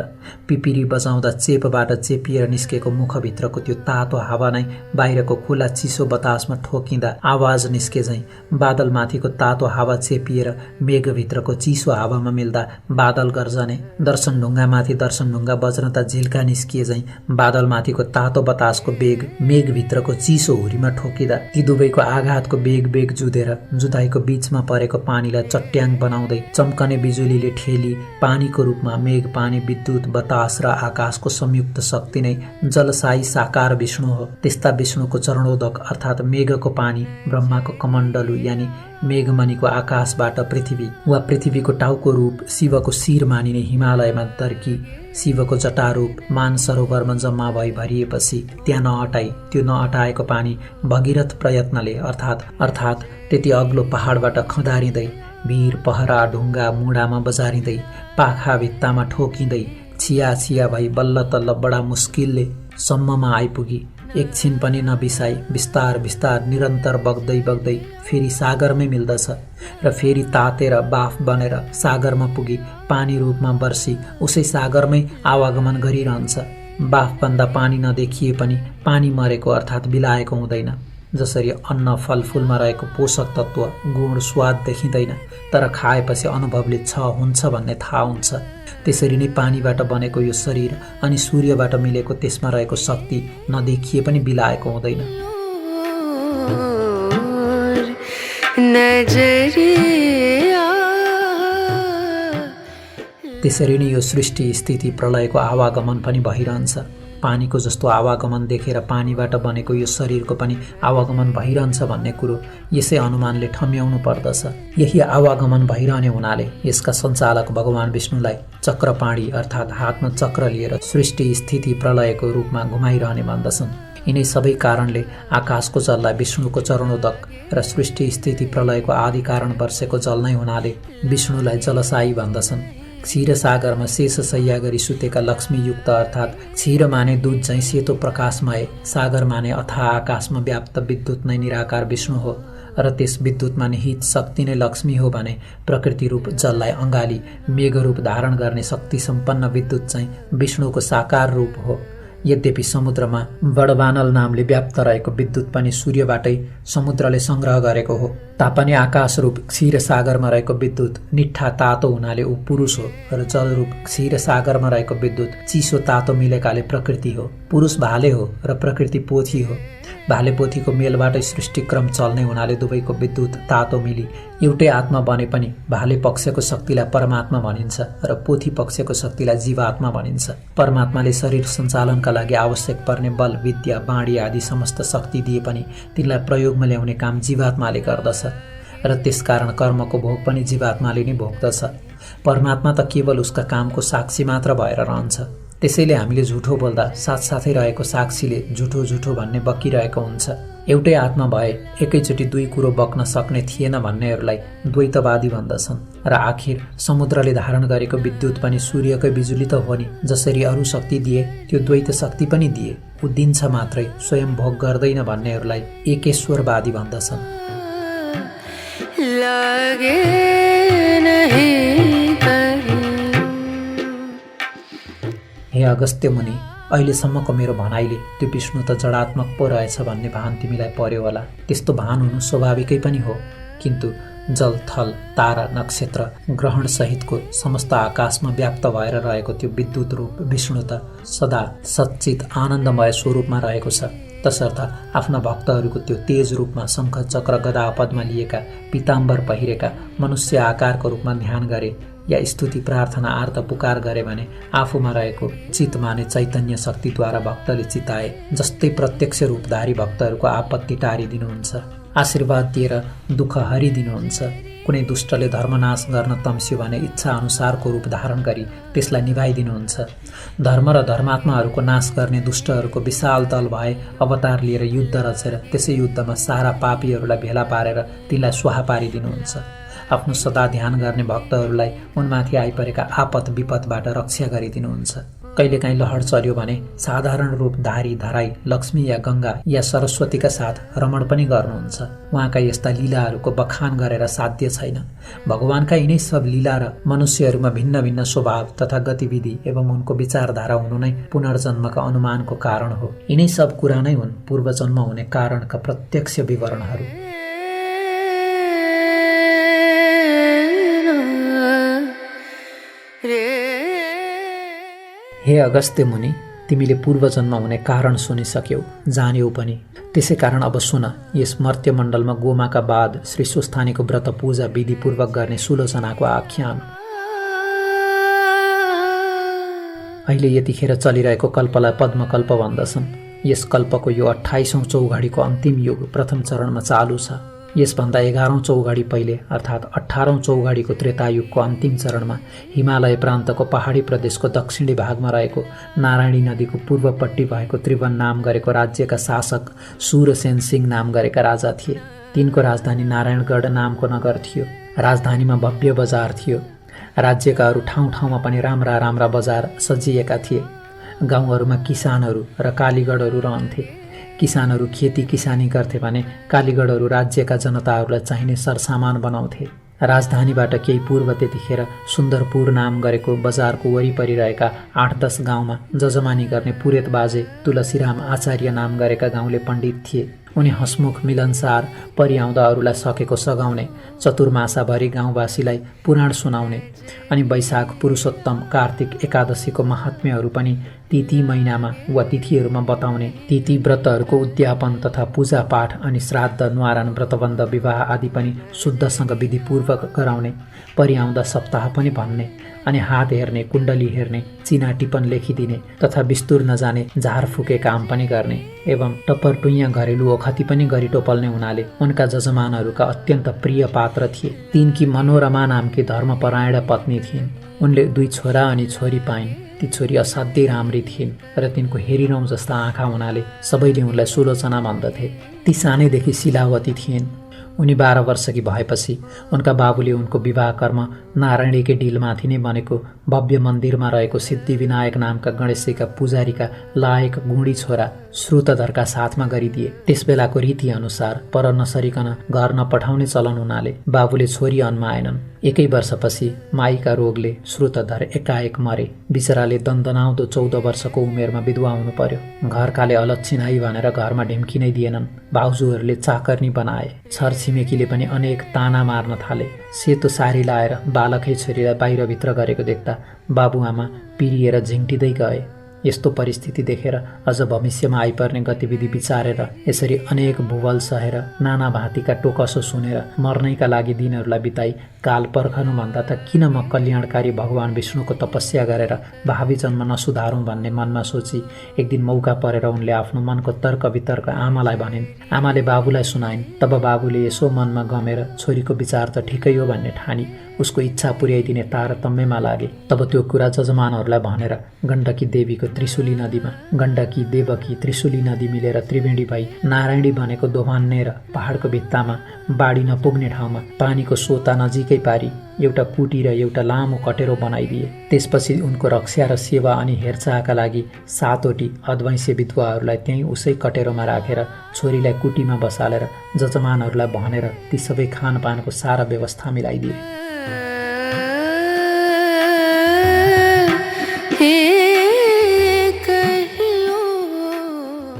पिपिरी बजाउँदा चेपबाट चेपिएर निस्केको मुखभित्रको त्यो तातो हावा नै बाहिरको खुला चिसो बतासमा ठोकिँदा आवाज निस्के झैं बादलमाथिको तातो हावा चेपिएर मेघभित्रको चिसो हावामा मिल्दा बादल गर्जने, दर्शन ढुङ्गामाथि दर्शन ढुङ्गा बज्रता झिल्का निस्किए झैं बादलमाथिको तातो बतासको बेग मेघभित्रको चिसो हुरीमा ठोकिँदा ती दुवैको आघातको बेग जुधेर जुधाइको बीचमा परेको पानीलाई चट्याङ बनाउँदै चम्कने बिजुलीले ठेली पानीको रूपमा मेघ पानी विद्युत बतास र आकाशको संयुक्त शक्ति नै जलसाई साकार विष्णु हो। त्यस्ता विष्णुको चरणोदक अर्थात् मेघको पानी ब्रह्माको कमण्डलु यानि मेघमणिको आकाशबाट पृथ्वी वा पृथ्वीको टाउको रूप शिवको शिर मानिने हिमालयमा दर्की शिवको जटारूप मानसरोवरमा जम्मा भई भरिएपछि त्यहाँ नअटाई त्यो नअटाएको पानी भगीरथ प्रयत्नले अर्थात् त्यति अग्लो पहाडबाट खदारिँदै भिर पहरा ढुङ्गा मुडामा बजारिँदै पाखा भित्तामा ठोकिँदै छिया भई बल्ल तल्ल बडा मुस्किलले सम्ममा आइपुगी एकछिन पनि नबिसाई बिस्तार निरन्तर बग्दै फेरि सागरमै मिल्दछ र फेरि तातेर बाफ बनेर सागरमा पुगी पानी रूपमा बर्सी उसै सागरमै आवागमन गरिरहन्छ। बाफभन्दा पानी नदेखिए पनि पानी मरेको अर्थात् बिलाएको हुँदैन। जसरी अन्न फलफुलमा रहेको पोषक तत्त्व गुण स्वाद देखिँदैन तर खाएपछि अनुभवले हुन्छ भन्ने थाहा हुन्छ, त्यसरी नै पानीबाट बनेको यो शरीर अनि सूर्यबाट मिलेको त्यसमा रहेको शक्ति नदेखिए पनि बिलाएको हुँदैन। त्यसरी नै यो सृष्टि स्थिति प्रलयको आवागमन पनि भइरहन्छ। पानीको जस्तो आवागमन देखेर पानीबाट बनेको यो शरीरको पनि आवागमन भइरहन्छ भन्ने कुरो यसै अनुमानले ठम्याउनु पर्दछ। यही आवागमन भइरहने हुनाले यसका सञ्चालक भगवान विष्णुलाई चक्रपाणी अर्थात् हातमा चक्र लिएर सृष्टि स्थिति प्रलयको रूपमा घुमाइरहने भन्दछन्। यिनै सबै कारणले आकाशको जललाई विष्णुको चरणोदक र सृष्टि स्थिति प्रलयको आदि कारण वर्षेको जल नै हुनाले विष्णुलाई जलसाई भन्दछन्। क्षीर सागरमा शेष शय्या गरी सुतेका लक्ष्मीयुक्त अर्थात् क्षीर माने दूध झैं सेतो प्रकाशमय, सागर माने अथाह आकाशमा व्याप्त विद्युत नै निराकार विष्णु हो र त्यस विद्युतमा निहित शक्ति नै लक्ष्मी हो भने प्रकृति रूप जललाई अँगाली मेघ रूप धारण गर्ने शक्ति सम्पन्न विद्युत चाहिँ विष्णुको साकार रूप हो। यद्यपि समुद्रमा बडबानल नामले व्याप्त रहेको विद्युत पनि सूर्यबाटै समुद्रले संग्रह गरेको हो। तापनि आकाश रूप क्षीर सागरमा रहेको विद्युत निठा तातो हुनाले ऊ पुरुष हो र जल रूप क्षीर सागरमा रहेको विद्युत चिसो तातो मिलेकाले प्रकृति हो। पुरुष भाले हो र प्रकृति पोथी हो। भाले पोथीको मेलबाटै सृष्टिक्रम चल्ने हुनाले दुवैको विद्युत तातो मिली एउटै आत्मा बने पनि भाले पक्षको शक्तिलाई परमात्मा भनिन्छ र पोथी पक्षको शक्तिलाई जीवात्मा भनिन्छ। परमात्माले शरीर सञ्चालनका लागि आवश्यक पर्ने बल, विद्या, बाणी आदि समस्त शक्ति दिए पनि तिनलाई प्रयोगमा ल्याउने काम जीवात्माले गर्दछ र त्यसकारण कर्मको भोग पनि जीवात्माले नै भोग्दछ। परमात्मा त केवल उसका कामको साक्षी मात्र भएर रहन्छ। त्यसैले हामीले झुठो बोल्दा साथसाथै रहेको साक्षीले झुठो झुठो भन्ने बकिरहेको हुन्छ। एउटै आत्मा भए एकैचोटि दुई कुरो बक्न सक्ने थिएन भन्नेहरूलाई द्वैतवादी भन्दछन्। र आखिर समुद्रले धारण गरेको विद्युत पनि सूर्यकै बिजुली त हो नि। जसरी अरू शक्ति दिए त्यो द्वैत शक्ति पनि दिए, ऊ दिन्छ मात्रै, स्वयं भोग गर्दैन भन्नेहरूलाई एकेश्वरवादी भन्दछन्। हे अगस्त्य मुनि, अहिलेसम्मको मेरो भनाइले त्यो विष्णु त जडात्मक पो रहेछ भन्ने भान तिमीलाई पर्यो होला। त्यस्तो भान हुनु स्वाभाविकै पनि हो। किन्तु जल, थल, तारा, नक्षत्र, ग्रहण सहितको समस्त आकाशमा व्याप्त भएर रहेको त्यो विद्युत रूप विष्णु त सदा सच्चित आनन्दमय स्वरूपमा रहेको छ। तसर्थ आफ्ना भक्तहरूको त्यो तेज रूपमा शङ्ख, चक्र, गदा, पद्म लिएका, पीताम्बर पहिरेका मनुष्य आकारको रूपमा ध्यान गरे या स्तुति, प्रार्थना, आर्त पुकार गरे भने आफूमा रहेको चित माने चैतन्य शक्तिद्वारा भक्तले चिताए जस्तै प्रत्यक्ष रूपधारी भक्तहरूको आपत्ति टारिदिनुहुन्छ, आशीर्वाद दिएर दुःख हरिदिनुहुन्छ। कुनै दुष्टले धर्मनाश गर्न तम्स्यो भने इच्छा अनुसारको रूप धारण गरी त्यसलाई निभाइदिनुहुन्छ। धर्म र धर्मात्माहरूको नाश गर्ने दुष्टहरूको विशाल दल भए अवतार लिएर युद्ध रचेर त्यसै युद्धमा सारा पापीहरूलाई भेला पारेर तिनलाई स्वाहा पारिदिनुहुन्छ। आफ्नो सदा ध्यान गर्ने भक्तहरूलाई उनमाथि आइपरेका आपत विपदबाट रक्षा गरिदिनुहुन्छ। कहिलेकाहीँ लहर चल्यो भने साधारण रूपधारी धराई लक्ष्मी या गङ्गा या सरस्वतीका साथ रमण पनि गर्नुहुन्छ। उहाँका यस्ता लीलाहरूको बखान गरेर साध्य छैन। भगवानका यिनै सब लीला र मनुष्यहरूमा भिन्न भिन्न स्वभाव तथा गतिविधि एवं उनको विचारधारा हुनु नै पुनर्जन्मका अनुमानको कारण हो। यिनै सब कुरा नै हुन् पूर्वजन्म हुने कारणका प्रत्यक्ष विवरणहरू। हे अगस्त्य मुनि, तिमीले पूर्वजन्म हुने कारण सुनिसक्यौ, जान्यौ पनि। त्यसै कारण अब सुन, यस मर्त्यमण्डलमा गोमाका बाद श्री स्वस्थानीको व्रत पूजा विधिपूर्वक गर्ने सुलोचनाको आख्यान। अहिले यतिखेर चलिरहेको कल्पलाई पद्मकल्प भन्दछन्। यस कल्पको यो 28औं चौघडीको अन्तिम युग प्रथम चरणमा चालु छ। यसभन्दा 11औं चौघडी पहिले अर्थात् 18औं चौघडीको त्रेतायुगको अन्तिम चरणमा हिमालय प्रान्तको पहाडी प्रदेशको दक्षिणी भागमा रहेको नारायणी नदीको पूर्वपट्टि भएको त्रिभुवन नाम गरेको राज्यका शासक सूरसेन सिंह नाम गरेका राजा थिए। तिनको राजधानी नारायणगढ नामको नगर थियो। राजधानीमा भव्य बजार थियो। राज्यका अरू ठाउँ ठाउँमा पनि राम्रा राम्रा बजार सजिएका थिए। गाउँहरूमा किसानहरू र कालीगढहरू रहन्थे। किसानहरू खेती किसानी गर्थे भने कालीगढहरू राज्यका जनताहरूलाई चाहिने सरसामान बनाउँथे। राजधानीबाट केही पूर्व त्यतिखेर सुन्दरपुर नाम गरेको बजारको वरिपरि रहेका 8-10 गाउँमा जजमानी गर्ने पुरेत बाजे तुलसीराम आचार्य नाम गरेका गाउँले पण्डित थिए। उनी हसमुख, मिलनसार, परिआउँदा अरूलाई सकेको सघाउने, चतुर्मासाभरि गाउँवासीलाई पुराण सुनाउने अनि वैशाख, पुरुषोत्तम, कार्तिक एकादशीको महात्म्यहरू पनि ती महिनामा वा तिथिहरूमा बताउने, ती व्रतहरूको उद्यापन तथा पूजापाठ अनि श्राद्ध, न्वारान, व्रतबन्ध, विवाह आदि पनि शुद्धसँग विधिपूर्वक गराउने, परिआउँदा सप्ताह पनि भन्ने अनि हात हेर्ने, कुण्डली हेर्ने, चिना टिपन लेखिदिने तथा बिस्तुर नजाने झारफुके काम पनि गर्ने एवं टप्परटुइयाँ घरेलु ओखती पनि गरी टोपल्ने हुनाले उनका जजमानहरूका अत्यन्त प्रिय पात्र थिए। तिनकी मनोरमा नामकी धर्मपरायण पत्नी थिइन्। उनले 2 छोरा अनि छोरी पाइन्। ती छोरी असाध्यै राम्री थिइन् र तिनको हेरिरौँ जस्ता आँखा हुनाले सबैले उनलाई सुलोचना भन्दथे। ती सानैदेखि शिलावती थिइन्। उनी 12 वर्षकी भएपछि उनका बाबुले उनको विवाह कर्म नारायणीकै डिलमाथि नै बनेको भव्य मन्दिरमा रहेको सिद्धिविनायक नामका गणेशजीका पुजारीका लायक गुणी छोरा श्रुतधरका साथमा गरिदिए। त्यसबेलाको रीति अनुसार पर नसरिकन घर नपठाउने चलन हुनाले बाबुले छोरी अन्माएनन्। एकै वर्षपछि माईका रोगले श्रुतधर एकाएक मरे। बिचराले दन्दनाउँदो 14 वर्षको उमेरमा विधवा हुनु पर्यो। घरकाले अलक्षिनाई भनेर घरमा ढिम्किनै दिएनन्। भाउजूहरूले चाकर्नी बनाए। छरछिमेकीले पनि अनेक ताना मार्न थाले। सेतो सारी लाएर बालकै छोरीलाई बाहिरभित्र गरेको देख्दा बाबुआमा पिरिएर झिङ्टिँदै गए। यस्तो परिस्थिति देखेर अझ भविष्यमा आइपर्ने गतिविधि विचारेर यसरी अनेक भुवल सहेर नाना भाँतीका टोकसो सुनेर मर्नैका लागि दिनहरूलाई बिताई काल पर्खनुभन्दा त किन म कल्याणकारी भगवान विष्णुको तपस्या गरेर भावी जन्म नसुधारौँ भन्ने मनमा सोची एक दिन मौका परेर उनले आफ्नो मनको तर्क वितर्क आमालाई भनिन्। आमाले बाबुलाई सुनाइन्। तब बाबुले यसो मनमा गमेर छोरीको विचार त ठिकै हो भन्ने ठानी उसको इच्छा पुर्याइदिने तारतम्यमा लागे। तब त्यो कुरा जजमानहरूलाई भनेर गण्डकी देवीको त्रिशुली नदीमा गण्डकी देवकी त्रिशुली नदी मिलेर त्रिवेणी भई नारायणी बनेको दोभान्ने र पहाडको भित्तामा बाढी नपुग्ने ठाउँमा पानीको सोता नजिकै पारी एउटा कुटी र एउटा लामो कटेरो बनाइदिए। त्यसपछि उनको रक्षा र सेवा अनि हेरचाहका लागि 7वटी अद्वैंश्य विधवाहरूलाई त्यहीँ उसै कटेरोमा राखेर छोरीलाई कुटीमा बसालेर जजमानहरूलाई भनेर ती सबै खानपानको सारा व्यवस्था मिलाइदिए।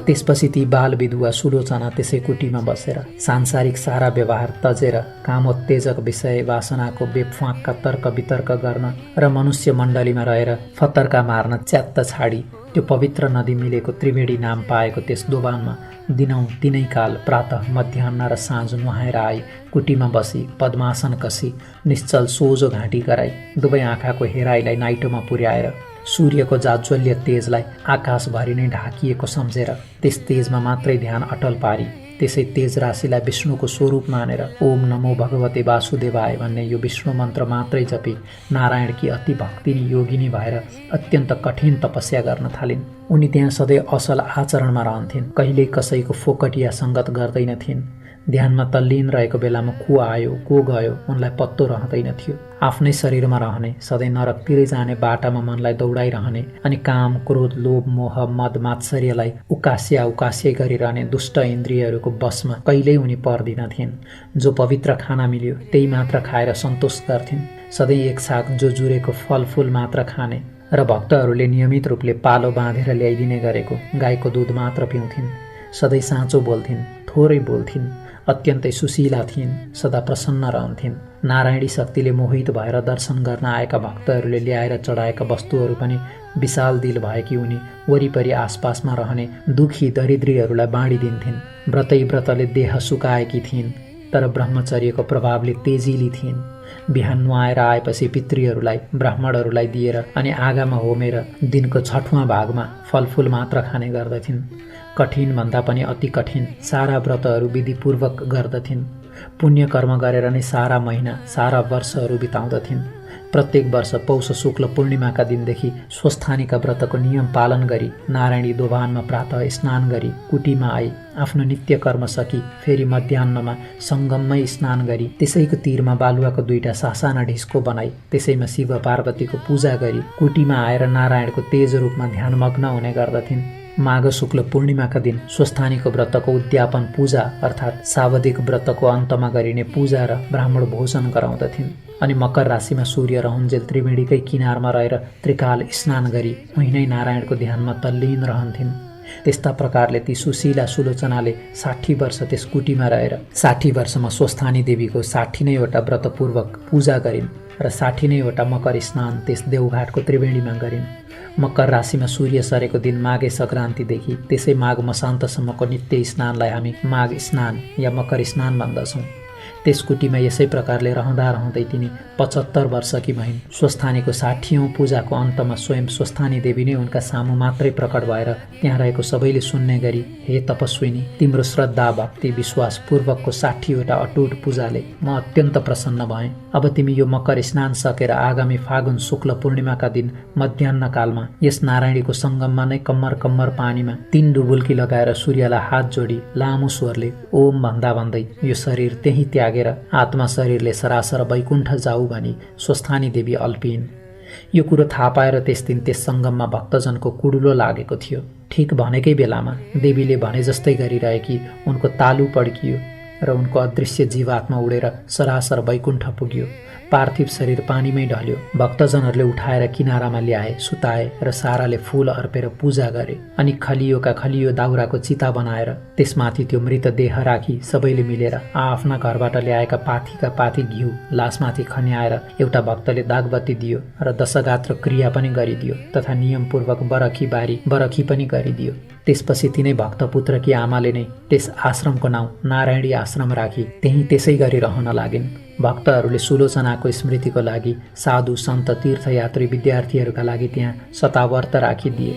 त्यसपछि ती बाल विधुवा सुलोचना त्यसै कुटीमा बसेर सांसारिक सारा व्यवहार तजेर कामोत्तेजक विषय वासनाको बेफाँकका तर्क वितर्क गर्न र मनुष्य मण्डलीमा रहेर फतर्का मार्न च्यात्त छाडी त्यो पवित्र नदी मिलेको त्रिवेणी नाम पाएको त्यस दोभानमा दिनौं तिनै काल प्रातः मध्याह्न र साँझ नुहाएर आई कुटीमा बसी पद्मासन कसी निश्चल सोझो घाँटी गराई दुवै आँखाको हेराइलाई नाइटोमा पुर्याएर सूर्यको जाज्वल्य तेजलाई आकाशभरि नै ढाकिएको सम्झेर त्यस तेजमा मात्रै ध्यान अटल पारी त्यसै तेज राशिलाई विष्णुको स्वरूप मानेर ओम नमो भगवते वासुदेवाय भन्ने यो विष्णु मन्त्र मात्रै जपी नारायणकी अति भक्तिनी योगिनी भएर अत्यन्त कठिन तपस्या गर्न थालिन्। उनी त्यहाँ सधैँ असल आचरणमा रहन्थिन्। कहिल्यै कसैको फोकटिया सङ्गत गर्दैनथिन्। ध्यानमा तल्लीन रहेको बेलामा को आयो को गयो उनलाई पत्तो रहँदैन थियो। आफ्नै शरीरमा रहने सधैँ नरकतिरै जाने बाटामा मनलाई दौडाइरहने अनि काम क्रोध लोभ मोह मद मात्सर्यलाई उकास्या गरिरहने दुष्ट इन्द्रियहरूको बसमा कहिल्यै उनी पर्दिनथिन्। जो पवित्र खाना मिल्यो त्यही मात्र खाएर सन्तोष गर्थिन्। सधैँ एक छाक जो जुरेको फलफुल मात्र खाने र भक्तहरूले नियमित रूपले पालो बाँधेर ल्याइदिने गरेको गाईको दुध मात्र पिउँथिन्। सधैँ साँचो बोल्थिन्, थोरै बोल्थिन्, अत्यन्तै सुशीला थिइन्, सदा प्रसन्न रहन्थिन्। नारायणी शक्तिले मोहित भएर दर्शन गर्न आएका भक्तहरूले ल्याएर चढाएका वस्तुहरू पनि विशाल दिल भएकी उनी वरिपरि आसपासमा रहने दुखी दरिद्रीहरूलाई बाँडिदिन्थिन्। व्रतले देह सुकाएकी थिइन् तर ब्रह्मचर्यको प्रभावले तेजिली थिइन्। बिहान नुहाएर आएपछि पितृहरूलाई ब्राह्मणहरूलाई दिएर अनि आगामा होमेर दिनको 6वाँ भागमा फलफुल मात्र खाने गर्दथिन्। कठिन भन्दा पनि अति कठिन सारा व्रतहरू विधिपूर्वक गर्दथिन्। पुण्य कर्म गरेर नै सारा महिना सारा वर्षहरू बिताउँदथिन्। प्रत्येक वर्ष पौष शुक्ल पूर्णिमाका दिनदेखि स्वस्थानीका व्रतको नियम पालन गरी नारायणी दोभानमा प्रातः स्नान गरी कुटीमा आई आफ्नो नित्य कर्म सकी फेरि मध्याह्नमा सङ्गममै स्नान गरी त्यसैको तीरमा बालुवाको 2टा सासाना ढिस्को बनाई त्यसैमा शिव पार्वतीको पूजा गरी कुटीमा आएर नारायणको तेज रूपमा ध्यानमग्न हुने गर्दथिन्। माघ शुक्ल पूर्णिमाका दिन स्वस्थानीको व्रतको उद्यापन पूजा अर्थात् सावधिक व्रतको अन्तमा गरिने पूजा र ब्राह्मण भोजन गराउँदथिन्। अनि मकर राशिमा सूर्य रहन्जेल त्रिवेणीकै किनारमा रहेर त्रिकाल स्नान गरी उहिनै नारायणको ध्यानमा तल्लीन रहन्थिन्। त्यस्ता प्रकारले ती सुशीला सुलोचनाले 60 वर्ष त्यस कुटीमा रहेर 60 वर्षमा स्वस्थानी देवीको 60 नैवटा व्रतपूर्वक पूजा गरिन् र 60 नैवटा मकर स्नान त्यस देवघाटको त्रिवेणीमा गरिन्। मकर राशिमा सूर्य सरेको दिन माघे सङ्क्रान्तिदेखि त्यसै माघ मसान्तसम्मको नित्य स्नानलाई हामी माघ स्नान या मकर स्नान भन्दछौँ। त्यस कुटीमा यसै प्रकारले रहँदै तिनी 75 वर्षकी भइन्। स्वस्थानीको 60औं पूजाको अन्तमा स्वयं स्वस्थानी देवी नै उनका सामु मात्रै प्रकट भएर त्यहाँ रहेको सबैले सुन्ने गरी हे तपस्विनी, तिम्रो श्रद्धा भक्ति विश्वास पूर्वकको 60वटा अटुट पूजाले म अत्यन्त प्रसन्न भएँ। अब तिमी यो मकर स्नान सकेर आगामी फागुन शुक्ल पूर्णिमाका दिन मध्याह्न कालमा यस नारायणीको सङ्गममा नै कम्मर पानीमा 3 डुबुल्की लगाएर सूर्यलाई हात जोडी लामो स्वरले ओम भन्दै यो शरीर त्यही त्यागेर आत्मा शरीरले सरासर वैकुण्ठ जाऊ भनी स्वस्थानी देवी अल्पिन्। यो कुरो थाहा पाएर त्यस दिन त्यस सङ्गममा भक्तजनको कुडुलो लागेको थियो। ठिक भनेकै बेलामा देवीले भने जस्तै गरिरहेकी उनको तालु पड्कियो र उनको अदृश्य जीवात्मा उडेर सरासर वैकुण्ठ पुग्यो। पार्थिव शरीर पानीमै ढल्यो। भक्तजनहरूले उठाएर किनारामा ल्याए, सुताए र साराले फूल अर्पेर पूजा गरे। अनि खलियो दाउराको चिता बनाएर त्यसमाथि त्यो मृतदेह राखी सबैले मिलेर आफ्ना घरबाट ल्याएका पाथी घिउ लासमाथि खन्याएर एउटा भक्तले दागबत्ती दियो र दशगात्र क्रिया पनि गरिदियो तथा नियमपूर्वक बरखी पनि गरिदियो। त्यसपछि तिनै भक्तपुत्रकी आमाले नै त्यस आश्रमको नाउँ नारायणी आश्रम राखी त्यही त्यसै गरी रहन लागिन्। भक्तहरूले सुलोचनाको स्मृतिको लागि साधु सन्त तीर्थयात्री विद्यार्थीहरूका लागि त्यहाँ शतावर्त राखिदिए।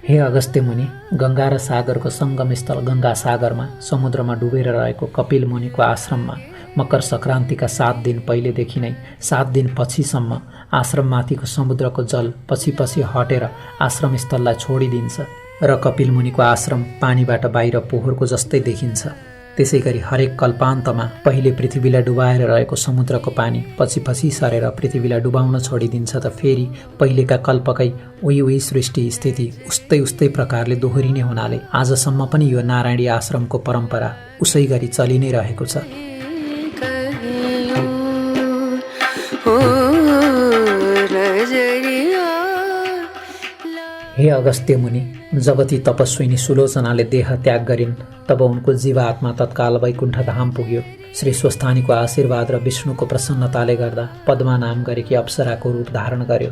हे अगस्त्य मुनि, गङ्गा र सागरको सङ्गमस्थल गङ्गा सागरमा समुद्रमा डुबेर रहेको कपिल मुनिको आश्रममा मकर सङ्क्रान्तिका 7 दिन पहिलेदेखि नै 7 दिन पछिसम्म आश्रममाथिको समुद्रको जल पछि हटेर आश्रमस्थललाई छोडिदिन्छ र कपिल मुनिको आश्रम पानीबाट बाहिर पोहोरको जस्तै देखिन्छ। त्यसै गरी हरेक कल्पान्तमा पहिले पृथ्वीलाई डुबाएर रहेको समुद्रको पानी पछि सरेर पृथ्वीलाई डुबाउन छोडिदिन्छ त फेरि पहिलेका कल्पकै उही सृष्टि स्थिति उस्तै प्रकारले दोहोरिने हुनाले आजसम्म पनि यो नारायणी आश्रमको परम्परा उसै गरी चलि नै रहेको छ। हे अगस्त्य मुनि, जब ती तपस्विनी सुलोचनाले देह त्याग गरिन् तब उनको जीवात्मा तत्काल वैकुण्ठ धाम पुग्यो। श्री स्वस्थानीको आशीर्वाद र विष्णुको प्रसन्नताले गर्दा पद्मा नाम गरेकी अप्सराको रूप धारण गर्यो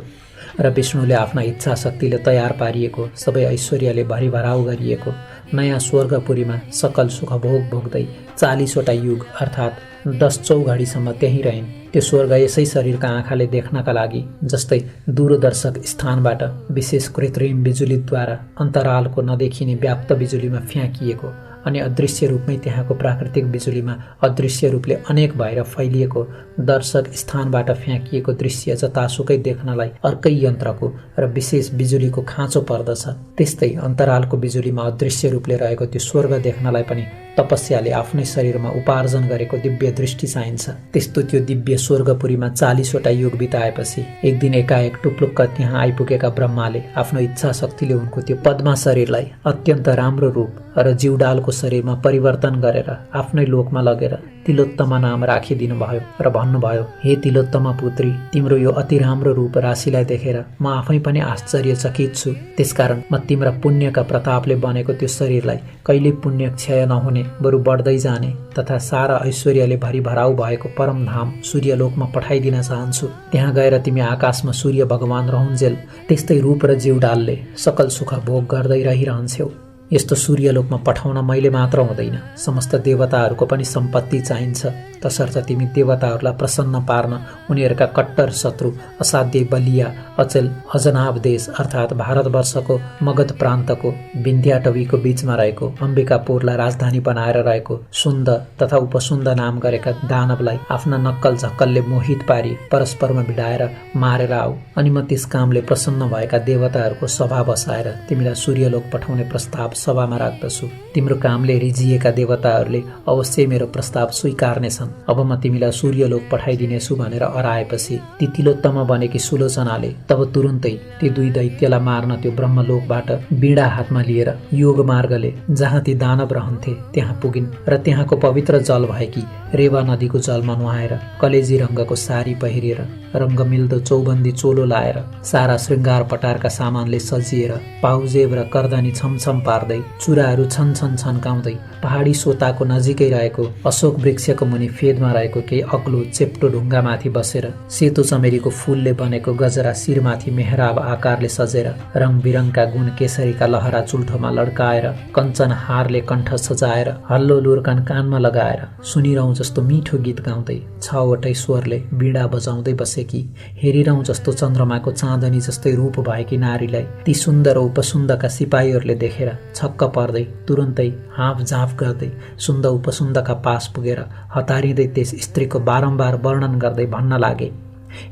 र विष्णुले आफ्ना इच्छा शक्तिले तयार पारिएको सबै ऐश्वर्यले भरिभराउ गरिएको नयाँ स्वर्गपुरीमा सकल सुख भोग भोग्दै 40वटा युग अर्थात् 10 चौघडीसम्म त्यहीँ रहिन्। त्यो स्वर्ग यसै शरीरका आँखाले देख्नका लागि जस्तै दूरदर्शक स्थानबाट विशेष कृत्रिम बिजुलीद्वारा अन्तरालको नदेखिने व्याप्त बिजुलीमा फ्याँकिएको अनि अदृश्य रूपमै त्यहाँको प्राकृतिक बिजुलीमा अदृश्य रूपले अनेक भएर फैलिएको दर्शक स्थानबाट फ्याँकिएको दृश्य जतासुकै देख्नलाई अर्कै यन्त्रको र विशेष बिजुलीको खाँचो पर्दछ। त्यस्तै अन्तरालको बिजुलीमा अदृश्य रूपले रहेको त्यो स्वर्ग देख्नलाई पनि तपस्याले आफ्नै शरीरमा उपार्जन गरेको दिव्य दृष्टि चाहिन्छ। त्यस्तो त्यो दिव्य स्वर्गपुरीमा 40वटा युग बिताएपछि एक दिन एकाएक टुप्लुक्क त्यहाँ आइपुगेका ब्रह्माले आफ्नो इच्छा शक्तिले उनको त्यो पद्मा शरीरलाई अत्यन्त राम्रो रूप र जिउडालको शरीरमा परिवर्तन गरेर आफ्नै लोकमा लगेर तिलोत्तमा नाम राखिदिनु भयो र भन्नुभयो, हे तिलोत्तमा पुत्री, तिम्रो यो अति राम्रो रूप राशिलाई देखेर म आफै पनि आश्चर्यचकित छु। त्यसकारण म तिम्रा पुण्यका प्रतापले बनेको त्यो शरीरलाई कहिले पुण्य क्षय नहुने बरु बढ्दै जाने तथा सारा ऐश्वर्यले भरिभराउ भएको परमधाम सूर्यलोकमा पठाइदिन चाहन्छु। त्यहाँ गएर तिमी आकाशमा सूर्य भगवान रहन्जेल त्यस्तै रूप र जिउडालले सकल सुख भोग गर्दै रहिरहन्छौ। यस्तो सूर्यलोकमा पठाउन मैले मात्र हुँदैन, समस्त देवताहरूको पनि सम्पत्ति चाहिन्छ। तसर्थ तिमी देवताहरूलाई प्रसन्न पार्न उनीहरूका कट्टर शत्रु असाध्य बलिया अचेल अजनाब देश अर्थात् भारतवर्षको मगध प्रान्तको विन्ध्याटवीको बीचमा रहेको अम्बिकापुरलाई राजधानी बनाएर रहेको सुन्द तथा उपसुन्द नाम गरेका दानवलाई आफ्ना नक्कल झक्कलले मोहित पारी परस्परमा भिडाएर मारेर आऊ। अनि म त्यस कामले प्रसन्न भएका देवताहरूको सभा बसाएर तिमीलाई सूर्यलोक पठाउने प्रस्ताव सभामा राख्दछु। तिम्रो कामले रिझिएका देवताहरूले अवश्य मेरो प्रस्ताव स्वीकार्नेछन्। अब म तिमीलाई सूर्यलोक पठाइदिनेछु भनेर अराएपछि ती तिलोत्तम बनेकी सुलोचनाले तब तुरुन्तै ती 2 दैत्यलाई मार्न त्यो ब्रह्मलोकबाट बीडा हातमा लिएर योग मार्गले जहाँ ती दानव रहन्थे त्यहाँ पुगिन् र त्यहाँको पवित्र जल भएकी रेवा नदीको जलमा नुहाएर कलेजी रङ्गको सारी पहिरेर रङ्ग मिल्दो चौबन्दी चोलो लाएर सारा श्रृङ्गार पटारका सामानले सजिएर पाउजेब र कर्दनी छमछम पार्दै चुराहरू छन छन छन्काउँदै पहाडी सोताको नजिकै रहेको अशोक वृक्षको मुनि फेदमा रहेको केही अग्लो चेप्टो ढुङ्गामाथि बसेर सेतो चमेरीको फूलले बनेको गजरा शिरमाथि मेहराब आकारले सजेर रङ बिरङका गुण केसरीका लहरा चुल्ठोमा लड्काएर कञ्चन हारले कण्ठ सजाएर हल्लो लुर्कान कानमा लगाएर सुनिरौँ जस्तो मिठो गीत गाउँदै 6वटै स्वरले बीडा बजाउँदै बसेकी हेरिरौँ जस्तो चन्द्रमाको चाँदनी जस्तै रूप भएकी नारीलाई ती सुन्दर उपसुन्दका सिपाहीहरूले देखेर छक्क पर्दै तुरुन्तै हाँफ झाँफ गर्दै सुन्द उपसुन्दका पास पुगेर हतारिँदै त्यस स्त्रीको बारम्बार वर्णन गर्दै भन्न लागे,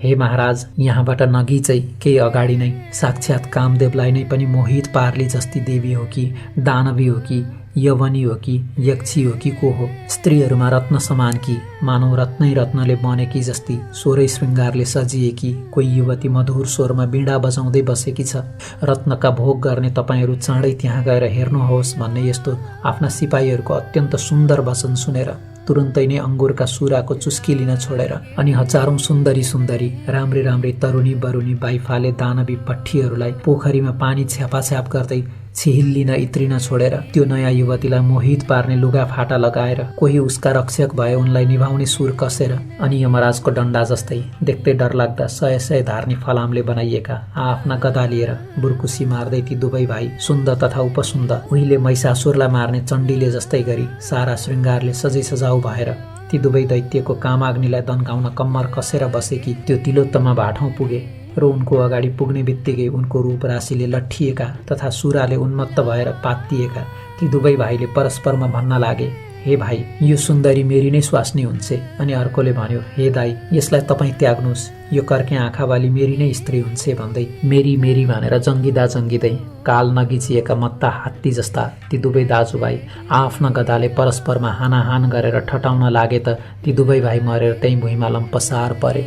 हे महाराज, यहाँबाट नगिचै केही अगाडि नै साक्षात् कामदेवलाई नै पनि मोहित पार्ली जस्ती देवी हो कि दानवी हो कि यवनी हो कि यक्षी हो कि को हो, स्त्रीहरूमा रत्न समान कि मानव रत्नै रत्नले बनेकी जस्ती स्वरै श्रृङ्गारले सजिएकी कोही युवती मधुर स्वरमा बीडा बजाउँदै बसेकी छ। रत्नका भोग गर्ने तपाईँहरू चाँडै त्यहाँ गएर हेर्नुहोस् भन्ने यस्तो आफ्ना सिपाहीहरूको अत्यन्त सुन्दर वचन सुनेर तुरुन्तै नै अङ्गुरका सुराको चुस्की लिन छोडेर अनि हजारौं सुन्दरी सुन्दरी राम्री राम्री तरुणी बरुणी बाइफाले दानवी पट्ठीहरूलाई पोखरीमा पानी छ्यापाछ्याप गर्दै छिहिल्लिन इत्रिन छोडेर त्यो नयाँ युवतीलाई मोहित पार्ने लुगा फाटा लगाएर कोही उसका रक्षक भए उनलाई निभाउने सुर कसेर अनि यमराजको डन्डा जस्तै देख्दै डरलाग्दा सय सय धार्नी फलामले बनाइएका आफ्ना गदा लिएर बुर्कुसी मार्दै ती दुवै भाइ सुन्द तथा उपसुन्द उहिले महिषासुरलाई मार्ने चण्डीले जस्तै गरी सारा श्रृङ्गारले सजै सजाउ भएर ती दुवै दैत्यको कामाग्निलाई दन्काउन कम्मर कसेर बसेकी त्यो तिलोत्तमा भाठौँ पुगे र उनको अगाडि पुग्ने बित्तिकै उनको रूप राशिले लट्ठिएका तथा सुराले उन्मत्त भएर पात्तिएका ती दुवै भाइले परस्परमा भन्न लागे, हे भाइ, यो सुन्दरी मेरी नै स्वास्नी हुन्छ। अनि अर्कोले भन्यो, हे दाई, यसलाई तपाईँ त्याग्नुहोस्, यो कर्के आँखावाली मेरी नै स्त्री हुन्छ भन्दै मेरी मेरी भनेर जङ्गिँदा जङ्गिँदै काल नगिचिएका मत्ता हात्ती जस्ता ती दुवै दाजुभाइ आफ्ना गदाले परस्परमा हानाहान गरेर ठटाउन लागे त ती दुवै भाइ मरेर त्यही भुइँमा लम्पसार परे।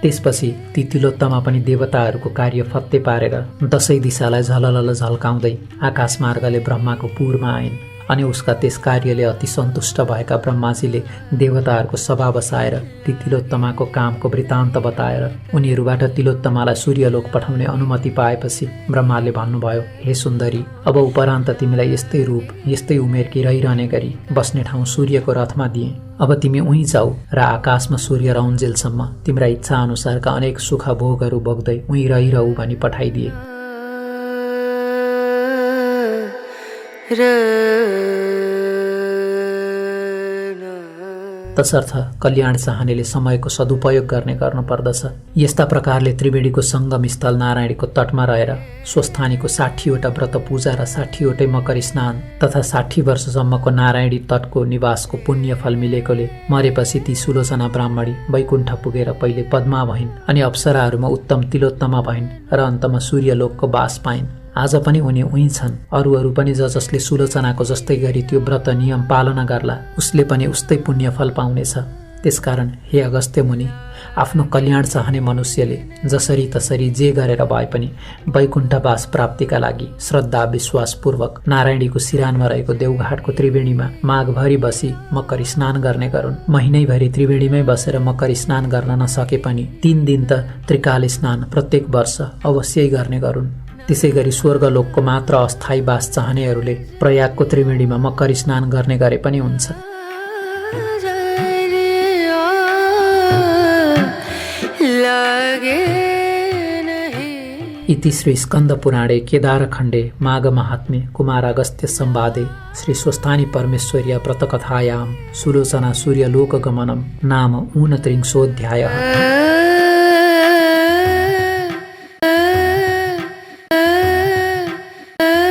त्यसपछि ती तिलोत्तमा पनि देवताहरूको कार्य फत्ते पारेर दशै दिशालाई झललल झल्काउँदै आकाश मार्गले ब्रह्माको पुरमा आइन्। अनि उसका त्यस कार्यले अति सन्तुष्ट भएका ब्रह्माजीले देवताहरूको सभा बसाएर ती तिलोत्तमाको कामको वृत्तान्त बताएर उनीहरूबाट तिलोत्तमालाई सूर्यलोक पठाउने अनुमति पाएपछि ब्रह्माले भन्नुभयो, हे सुन्दरी, अब उपरान्त तिमीलाई यस्तै रूप यस्तै उमेरकी रहिरहने गरी बस्ने ठाउँ सूर्यको रथमा दिए। अब तिमी उहीँ जाऊ र आकाशमा सूर्य रौन्जेलसम्म तिम्रा इच्छा अनुसारका अनेक सुख भोगहरू भोग्दै उहीँ रहिरहु भनी पठाइदिए। तसर्थ कल्याण चाहनेले समयको सदुपयोग गर्ने गर्नुपर्दछ। यस्ता प्रकारले त्रिवेणीको सङ्गम स्थल नारायणीको तटमा रहेर स्वस्थानीको 60वटा व्रत पूजा र 60वटै मकर स्नान तथा 60 वर्षसम्मको नारायणी तटको निवासको पुण्य फल मिलेकोले मरेपछि ती सुलोचना ब्राह्मणी वैकुण्ठ पुगेर पहिले पद्मा भइन्, अनि अप्सराहरूमा उत्तम तिलोत्तमा भइन् र अन्तमा सूर्यलोकको बास पाइन्। आज पनि उनी उहीँ छन्। अरू पनि जसले सुलोचनाको जस्तै गरी त्यो व्रत नियम पालना गर्ला उसले पनि उस्तै पुण्य फल पाउनेछ। त्यसकारण हे अगस्त्य मुनि, आफ्नो कल्याण चाहने मनुष्यले जसरी तसरी जे गरेर भए पनि वैकुण्ठवास प्राप्तिका लागि श्रद्धा विश्वासपूर्वक नारायणीको सिरानमा रहेको देवघाटको त्रिवेणीमा माघभरि बसी मकर स्नान गर्ने गरून्। महिनैभरि त्रिवेणीमै बसेर मकर स्नान गर्न नसके पनि 3 दिन त त्रिकाल स्नान प्रत्येक वर्ष अवश्यै गर्ने गरून्। त्यसै गरी स्वर्गलोकको मात्र अस्थायी वास चाहनेहरूले प्रयागको त्रिवेणीमा मकर स्नान गर्ने गरे पनि हुन्छ। इति श्री स्कन्द पुराणे केदारखण्डे माघ महात्म्ये कुमारागस्त्य संवादे श्री स्वस्थानी परमेश्वर्या व्रतकथायां सुलोचना सूर्यलोकगमनं नाम 29 अध्यायः।